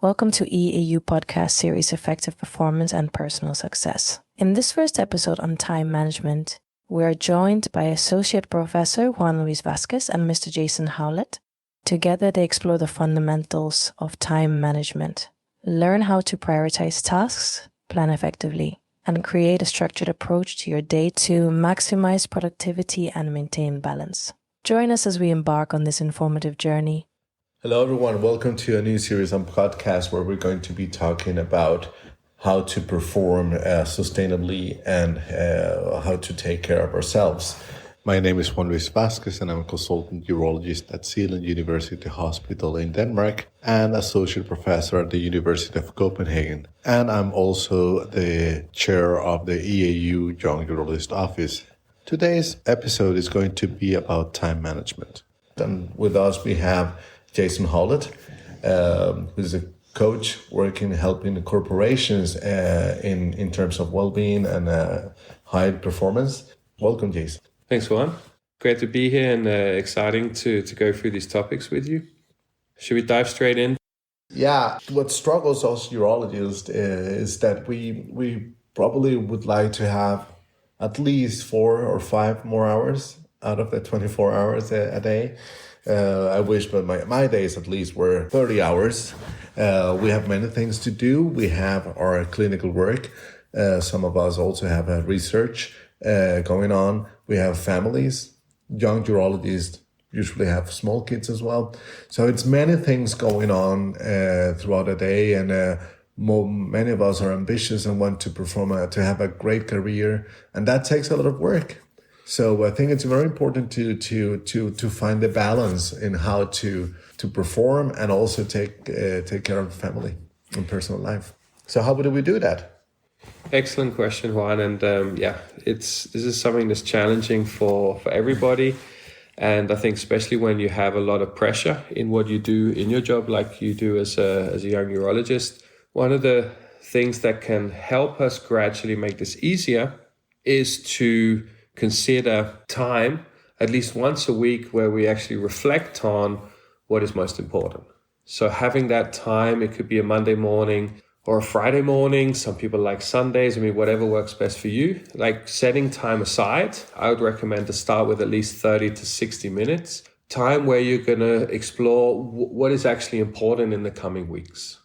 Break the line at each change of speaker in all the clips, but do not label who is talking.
Welcome to EAU podcast series Effective Performance and Personal Success. In this first episode on time management, we are joined by Associate Professor Juan Luis Vásquez and Mr. Jason Howlett. Together they explore the fundamentals of time management, learn how to prioritize tasks, plan effectively, and create a structured approach to your day to maximize productivity and maintain balance. Join us as we embark on this informative journey.
Hello everyone, welcome to a new series on podcast where we're going to be talking about how to perform sustainably and how to take care of ourselves. My name is Juan Luis Vásquez and I'm a consultant urologist at Zealand University Hospital in Denmark and associate professor at the University of Copenhagen. And I'm also the chair of the EAU Young Urologist Office. Today's episode is going to be about time management. And with us we have Jason Howlett, who's a coach working, helping corporations in terms of well-being and high performance. Welcome, Jason.
Thanks, Juan. Great to be here and exciting to go through these topics with you. Should we dive straight in?
Yeah, what struggles us urologists is that we probably would like to have at least 4 or 5 more hours out of the 24 hours a day. I wish, but my days at least were 30 hours. We have many things to do. We have our clinical work. Some of us also have research going on. We have families. Young urologists usually have small kids as well. So it's many things going on throughout the day. And many of us are ambitious and want to perform, to have a great career. And that takes a lot of work. So I think it's very important to find the balance in how to perform and also take care of family and personal life. So how do we do that?
Excellent question, Juan. And this is something that's challenging for everybody. And I think especially when you have a lot of pressure in what you do in your job, like you do as a young urologist, one of the things that can help us gradually make this easier is to consider time at least once a week where we actually reflect on what is most important. So having that time, it could be a Monday morning or a Friday morning. Some people like Sundays. I mean, whatever works best for you. Like setting time aside, I would recommend to start with at least 30 to 60 minutes. Time where you're going to explore what is actually important in the coming weeks.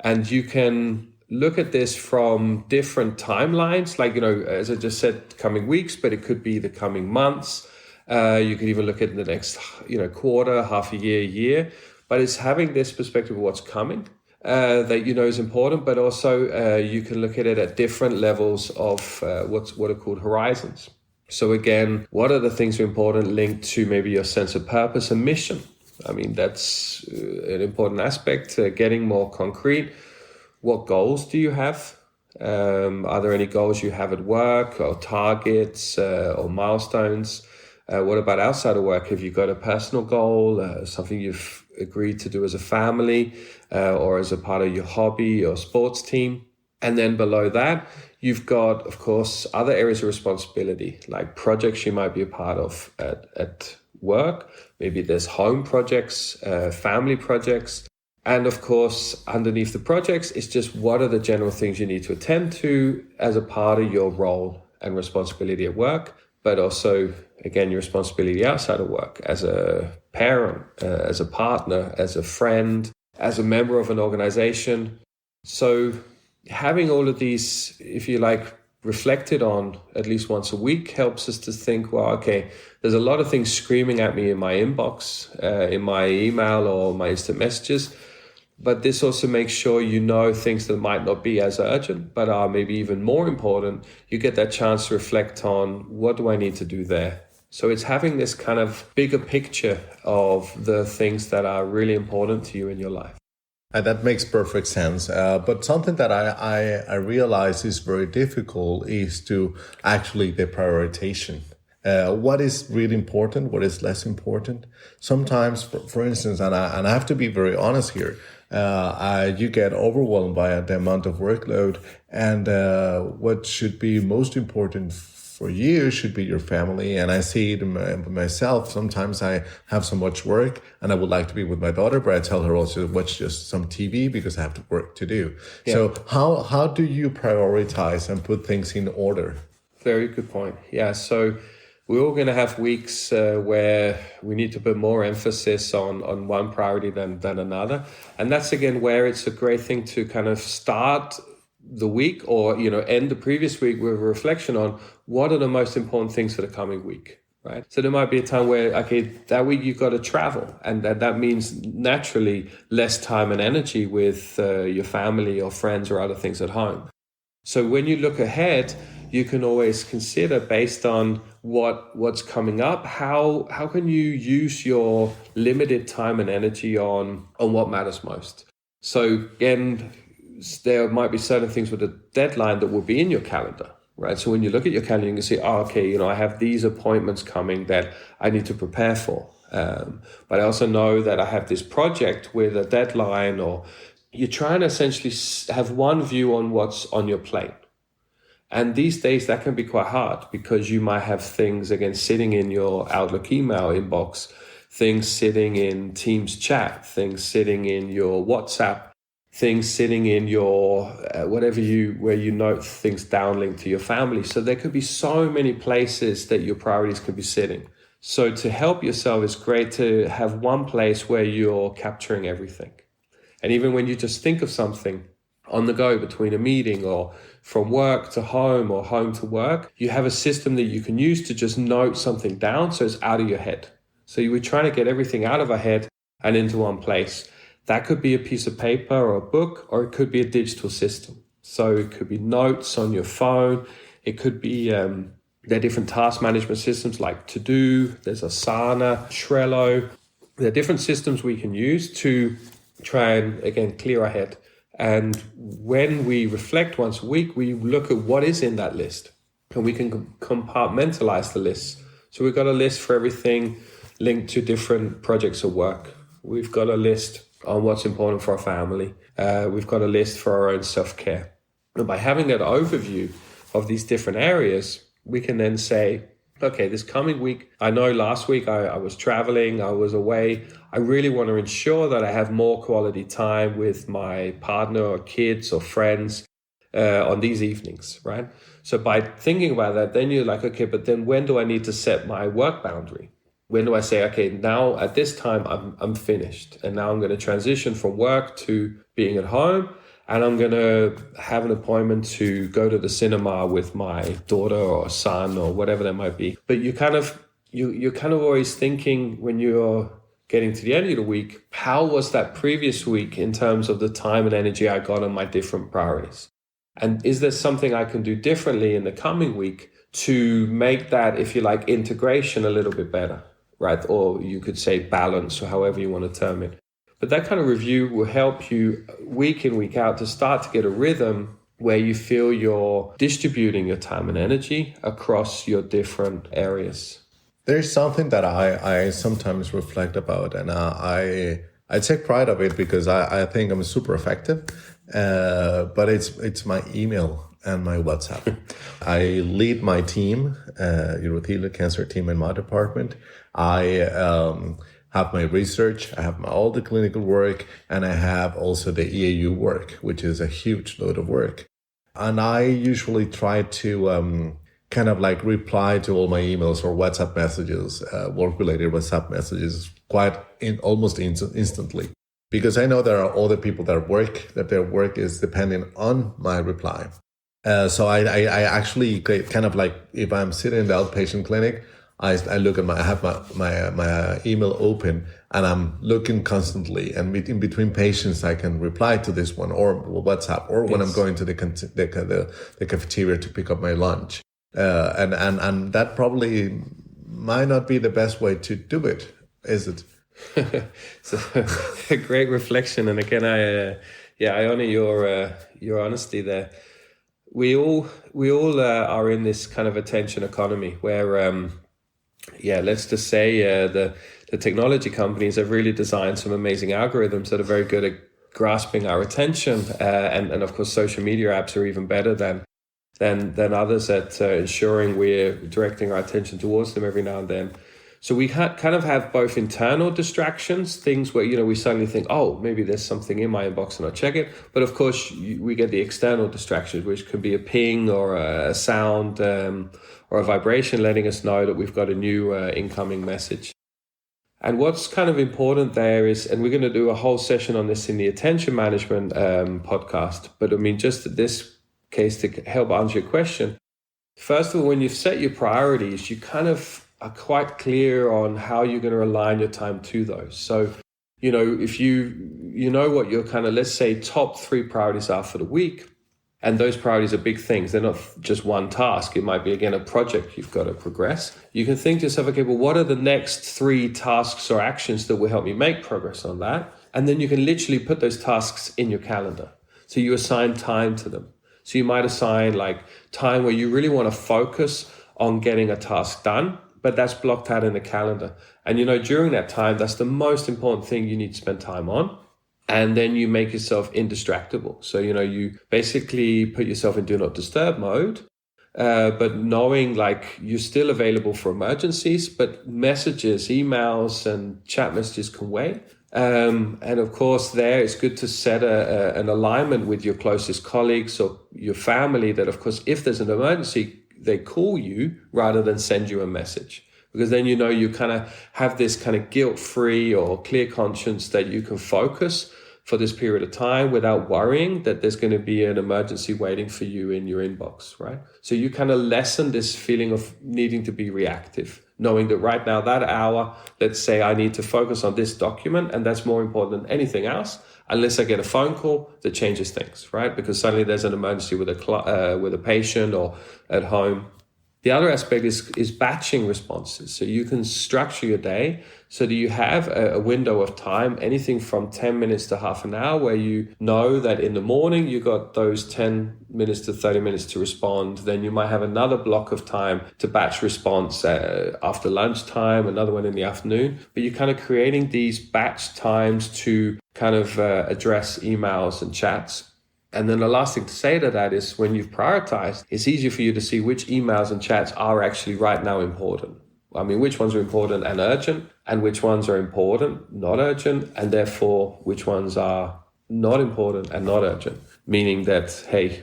And you can look at this from different timelines, like, as I just said, coming weeks, but it could be the coming months. You could even look at the next, quarter, half a year. But it's having this perspective of what's coming that is important, but also you can look at it at different levels of what are called horizons. So again, what are the things that are important linked to maybe your sense of purpose and mission? I mean, that's an important aspect, getting more concrete. What goals do you have? Are there any goals you have at work or targets or milestones? What about outside of work? Have you got a personal goal, something you've agreed to do as a family or as a part of your hobby or sports team? And then below that, you've got, of course, other areas of responsibility, like projects you might be a part of at work. Maybe there's home projects, family projects. And of course, underneath the projects, it's just what are the general things you need to attend to as a part of your role and responsibility at work, but also, again, your responsibility outside of work as a parent, as a partner, as a friend, as a member of an organization. So having all of these, if you like, reflected on at least once a week helps us to think, well, okay, there's a lot of things screaming at me in my inbox, in my email or my instant messages. But this also makes sure things that might not be as urgent, but are maybe even more important. You get that chance to reflect on what do I need to do there. So it's having this kind of bigger picture of the things that are really important to you in your life.
That makes perfect sense. But something that I realize is very difficult is to actually the prioritization. What is really important? What is less important? Sometimes, for instance, and I have to be very honest here, you get overwhelmed by the amount of workload and what should be most important for you should be your family. And I see it in myself. Sometimes I have so much work and I would like to be with my daughter, but I tell her also watch just some TV because I have to work to do.
Yeah.
So how do you prioritize and put things in order?
Very good point. Yeah, so we're all going to have weeks where we need to put more emphasis on one priority than another. And that's, again, where it's a great thing to kind of start the week or, end the previous week with a reflection on what are the most important things for the coming week, right? So there might be a time where, okay, that week you've got to travel. And that means naturally less time and energy with your family or friends or other things at home. So when you look ahead, you can always consider, based on what's coming up, how can you use your limited time and energy on what matters most. So again, there might be certain things with a deadline that will be in your calendar, right? So when you look at your calendar, you can see, I have these appointments coming that I need to prepare for. But I also know that I have this project with a deadline, or you're trying to essentially have one view on what's on your plate. And these days that can be quite hard because you might have things, again, sitting in your Outlook email inbox, things sitting in Teams chat, things sitting in your WhatsApp, things sitting in your where you note things downlinked to your family. So there could be so many places that your priorities could be sitting. So to help yourself, it's great to have one place where you're capturing everything. And even when you just think of something on the go between a meeting or from work to home or home to work, you have a system that you can use to just note something down so it's out of your head. So you were trying to get everything out of our head and into one place. That could be a piece of paper or a book, or it could be a digital system. So it could be notes on your phone. It could be, there are different task management systems like To-Do, there's Asana, Trello. There are different systems we can use to try and, again, clear our head. And when we reflect once a week, we look at what is in that list, and we can compartmentalize the list. So we've got a list for everything linked to different projects of work. We've got a list on what's important for our family. We've got a list for our own self-care. And by having that overview of these different areas, we can then say, okay, this coming week, I know last week I was traveling, I was away. I really want to ensure that I have more quality time with my partner or kids or friends on these evenings, right? So by thinking about that, then you're like, okay, but then when do I need to set my work boundary? When do I say, okay, now at this time I'm finished, and now I'm going to transition from work to being at home, and I'm going to have an appointment to go to the cinema with my daughter or son or whatever that might be. But you're kind of always thinking, when you're getting to the end of the week, how was that previous week in terms of the time and energy I got on my different priorities? And is there something I can do differently in the coming week to make that, if you like, integration a little bit better, right? Or you could say balance, or however you want to term it. But that kind of review will help you week in, week out to start to get a rhythm where you feel you're distributing your time and energy across your different areas.
There's something that I sometimes reflect about, and I take pride of it because I think I'm super effective, but it's my email and my WhatsApp. I lead my team, urothelial cancer team in my department. I have my research, I have all the clinical work, and I have also the EAU work, which is a huge load of work. And I usually try to kind of like reply to all my emails or WhatsApp messages, work-related WhatsApp messages, almost instantly. Because I know there are other people that their work is depending on my reply. So I actually kind of like, if I'm sitting in the outpatient clinic, I look at I have my email open, and I'm looking constantly. And in between patients, I can reply to this one or WhatsApp, or when I'm going to the cafeteria to pick up my lunch. And that probably might not be the best way to do it, is it?
So a great reflection, and again, I honor your honesty there. We all are in this kind of attention economy where let's just say the technology companies have really designed some amazing algorithms that are very good at grasping our attention, and of course social media apps are even better than than others at ensuring we're directing our attention towards them every now and then. So we kind of have both internal distractions, things where, we suddenly think, oh, maybe there's something in my inbox and I'll check it. But of course, we get the external distractions, which could be a ping or a sound or a vibration letting us know that we've got a new incoming message. And what's kind of important there is, and we're going to do a whole session on this in the attention management podcast, but I mean, just in this case to help answer your question, first of all, when you've set your priorities, you kind of are quite clear on how you're going to align your time to those. So, if you know what your kind of, let's say, top 3 priorities are for the week, and those priorities are big things. They're not just one task. It might be, again, a project you've got to progress. You can think to yourself, okay, well, what are the next 3 tasks or actions that will help me make progress on that? And then you can literally put those tasks in your calendar. So you assign time to them. So you might assign time where you really want to focus on getting a task done, but that's blocked out in the calendar. And, during that time, that's the most important thing you need to spend time on. And then you make yourself indistractable. So, you basically put yourself in do not disturb mode, but knowing you're still available for emergencies, but messages, emails and chat messages can wait. And of course, there it's good to set an alignment with your closest colleagues or your family that, of course, if there's an emergency, they call you rather than send you a message. Because then, you kind of have this kind of guilt-free or clear conscience that you can focus for this period of time without worrying that there's going to be an emergency waiting for you in your inbox, right? So you kind of lessen this feeling of needing to be reactive, knowing that right now, that hour, let's say I need to focus on this document, and that's more important than anything else, unless I get a phone call that changes things, right? Because suddenly there's an emergency with a patient or at home. The other aspect is batching responses. So you can structure your day so that you have a window of time, anything from 10 minutes to half an hour, where you know that in the morning you got those 10 minutes to 30 minutes to respond. Then you might have another block of time to batch response after lunchtime, another one in the afternoon. But you're kind of creating these batch times to kind of address emails and chats. And then the last thing to say to that is when you've prioritized, it's easier for you to see which emails and chats are actually right now important. I mean, which ones are important and urgent, and which ones are important, not urgent, and therefore which ones are not important and not urgent. Meaning that, hey,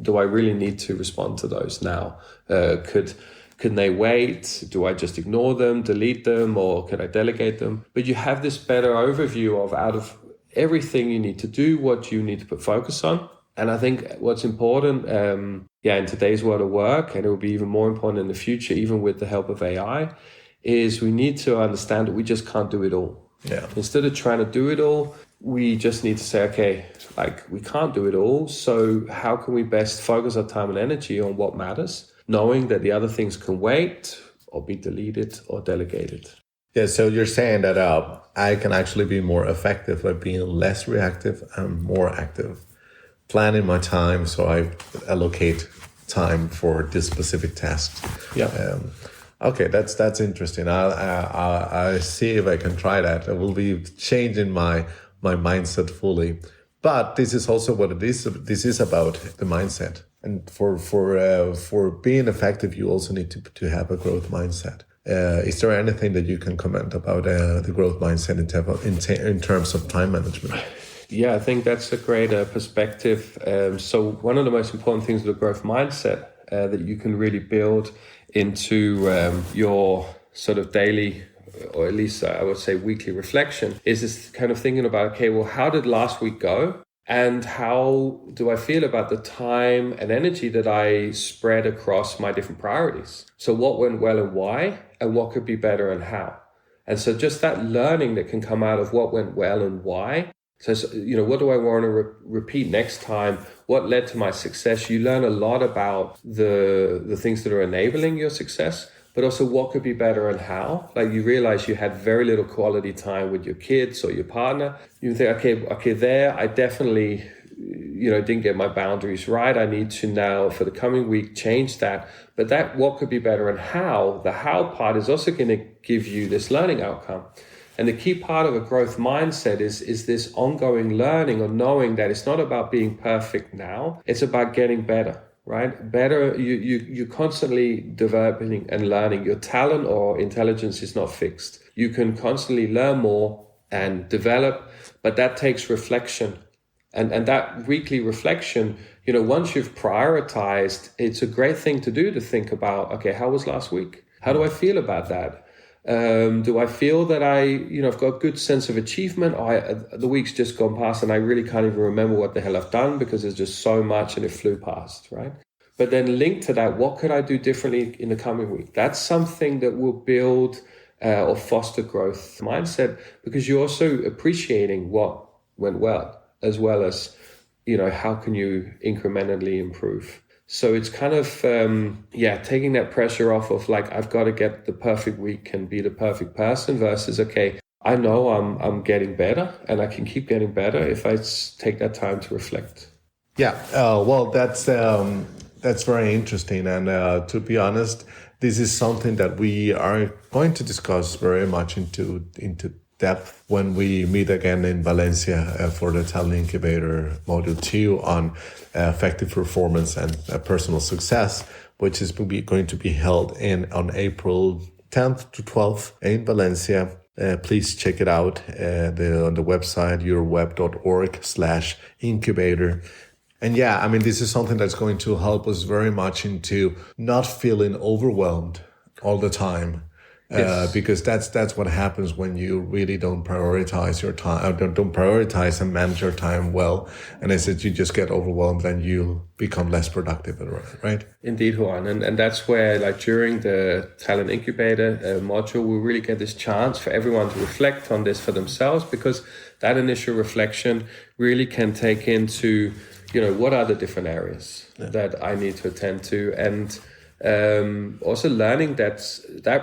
do I really need to respond to those now? Could they wait? Do I just ignore them, delete them, or could I delegate them? But you have this better overview of out of everything you need to do, what you need to put focus on. And I think what's important, in today's world of work, and it will be even more important in the future, even with the help of AI, is we need to understand that we just can't do it all.
Yeah.
Instead of trying to do it all, we just need to say, okay, we can't do it all. So how can we best focus our time and energy on what matters, knowing that the other things can wait or be deleted or delegated?
Yeah, so you're saying that I can actually be more effective by being less reactive and more active, planning my time so I allocate time for this specific task.
Yeah.
Okay, that's interesting. I'll see if I can try that. I will be changing my mindset fully. But this is also what it is. This is about the mindset. And for being effective, you also need to have a growth mindset. Is there anything that you can comment about the growth mindset in terms of time management?
Yeah, I think that's a great perspective. So one of the most important things with the growth mindset that you can really build into your sort of daily, or at least I would say weekly reflection, is this kind of thinking about, okay, well, how did last week go? And how do I feel about the time and energy that I spread across my different priorities? So what went well and why, and what could be better and how? And so just that learning that can come out of what went well and why. So what do I want to repeat next time? What led to my success? You learn a lot about the things that are enabling your success, but also what could be better and how. You realize you had very little quality time with your kids or your partner. You think, okay, there I definitely, didn't get my boundaries right. I need to now, for the coming week, change that. But that what could be better and how, the how part is also going to give you this learning outcome. And the key part of a growth mindset is this ongoing learning or knowing that it's not about being perfect now. It's about getting better. right? Better, you're constantly developing and learning. Your talent or intelligence is not fixed. You can constantly learn more and develop, but that takes reflection. And that weekly reflection, once you've prioritized, it's a great thing to do, to think about, okay, how was last week? How do I feel about that? Do I feel that I've got a good sense of achievement? Or the week's just gone past and I really can't even remember what the hell I've done because there's just so much and it flew past, right? But then linked to that, what could I do differently in the coming week? That's something that will build or foster growth mindset, because you're also appreciating what went well, as well as, how can you incrementally improve? So it's kind of, taking that pressure off of like, I've got to get the perfect week and be the perfect person versus, okay, I know I'm getting better and I can keep getting better if I take that time to reflect.
Yeah, well, that's very interesting. And to be honest, this is something that we are going to discuss very much into depth when we meet again in Valencia for the Talent Incubator Module 2 on effective performance and personal success, which is going to be held on April 10th to 12th in Valencia. Please check it out on the website, yourweb.org/incubator. And this is something that's going to help us very much into not feeling overwhelmed all the time. Yes. Because that's what happens when you really don't prioritize your time, don't prioritize and manage your time well. And I said, you just get overwhelmed and you become less productive, right?
Indeed, Juan. And that's where, like, during the Talent Incubator module, we really get this chance for everyone to reflect on this for themselves, because that initial reflection really can take into, what are the different areas that I need to attend to, and also learning that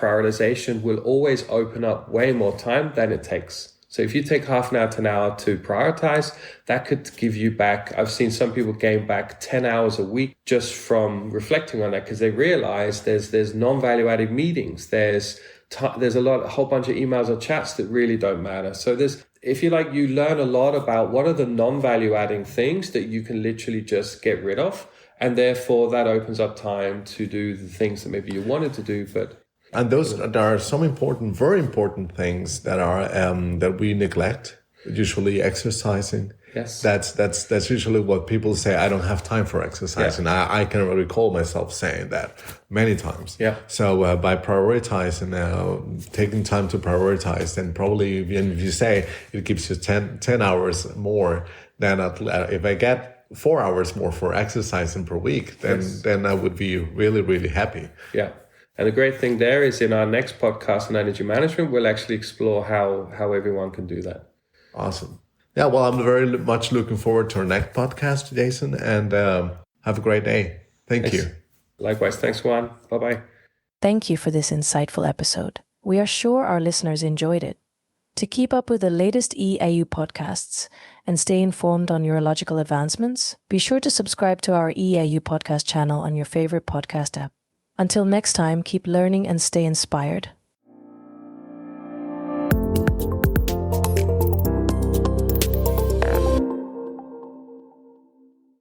prioritization will always open up way more time than it takes. So if you take half an hour to an hour to prioritize, that could give you back. I've seen some people gain back 10 hours a week just from reflecting on that, because they realize there's non-value added meetings. There's a whole bunch of emails or chats that really don't matter. So if you like, you learn a lot about what are the non-value adding things that you can literally just get rid of. And therefore, that opens up time to do the things that maybe you wanted to do,
and there are some very important things that are that we neglect. Usually, exercising.
Yes,
that's usually what people say. I don't have time for exercising. Yeah. I can recall myself saying that many times.
Yeah.
So by prioritizing, taking time to prioritize, then probably if you say it gives you 10 hours more, then if I get 4 hours more for exercising per week, then I would be really, really happy.
Yeah. And the great thing there is, in our next podcast on energy management, we'll actually explore how everyone can do that.
Awesome. Yeah, well, I'm very much looking forward to our next podcast, Jason, and have a great day. Thank you.
Likewise. Thanks, Juan. Bye-bye.
Thank you for this insightful episode. We are sure our listeners enjoyed it. To keep up with the latest EAU podcasts and stay informed on neurological advancements, be sure to subscribe to our EAU podcast channel on your favorite podcast app. Until next time, keep learning and stay inspired.